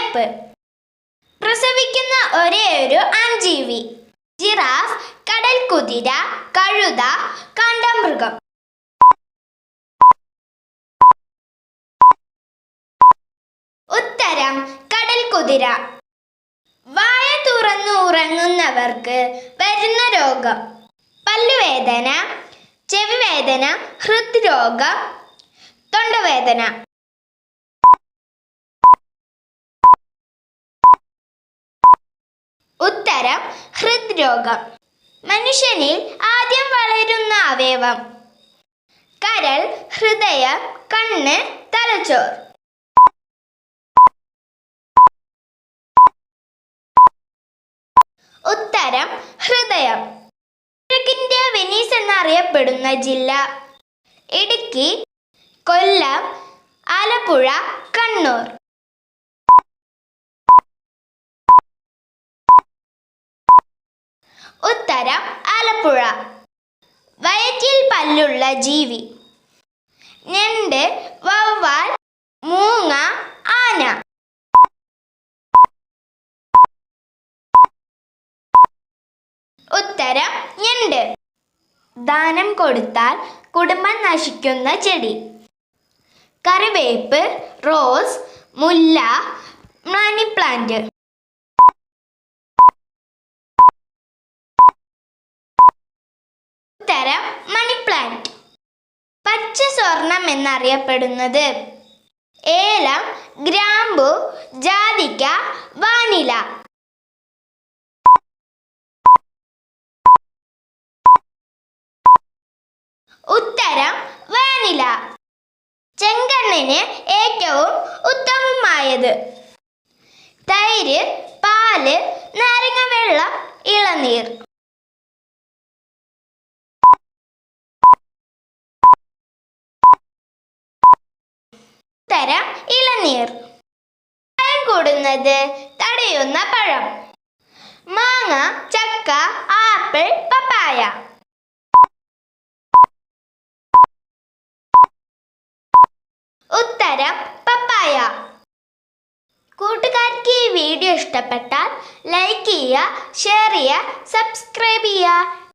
വേപ്പ്. പ്രസവിക്കുന്ന ഒരേയൊരു ആൺജീവി. ജിറാഫ്, കടൽക്കുതിര, കഴുത, കാണ്ടാമൃഗം. ഉത്തരം കടൽക്കുതിര. വായ തുറന്നു ഉറങ്ങുന്നവർക്ക് വരുന്ന രോഗം: പല്ലുവേദന, ചെവിവേദന, ഹൃദ്രോഗം, തൊണ്ടവേദന. ഉത്തരം ഹൃദ്രോഗം. മനുഷ്യനിൽ ആദ്യം വളരുന്ന അവയവം: കരൾ, ഹൃദയം, കണ്ണ്, തലച്ചോർ. ഉത്തരം ഹൃദയം. കിഴക്കിന്റെ വെനീസ് എന്നറിയപ്പെടുന്ന ജില്ല: ഇടുക്കി, കൊല്ലം, ആലപ്പുഴ, കണ്ണൂർ. ഉത്തരം ആലപ്പുഴ. വയറ്റിൽ പല്ലുള്ള ജീവി: ഞണ്ട്, വവ്വാൽ, മൂങ്ങ, ആന. ഉത്തരം ഞണ്ട്. ദാനം കൊടുത്താൽ കുടുംബം നശിക്കുന്ന ചെടി: കറിവേപ്പ്, റോസ്, മുല്ല, മണി പ്ലാന്റ്. ഉത്തരം മണി പ്ലാന്റ്. പച്ച സ്വർണം എന്നറിയപ്പെടുന്നത്: ഏലം, ഗ്രാമ്പു, ജാതിക്ക, വാനില. ഉത്തരം വാനില. ചെങ്കണ്ണിന് ഏറ്റവും ഉത്തമമായത്: തൈര്, പാല്, നാരങ്ങ വെള്ളം, ഇളനീർ. ഉത്തരം ഇളനീർ. പ്രായം കൂടുന്നത് തടയുന്ന പഴം: മാങ്ങ, ചക്ക, ആപ്പിൾ, പപ്പായ. ഉത്തരം പപ്പായ. കൂട്ടുകാർക്ക് ഈ വീഡിയോ ഇഷ്ടപ്പെട്ടാൽ ലൈക്ക് ചെയ്യുക, ഷെയർ ചെയ്യുക, സബ്സ്ക്രൈബ് ചെയ്യുക.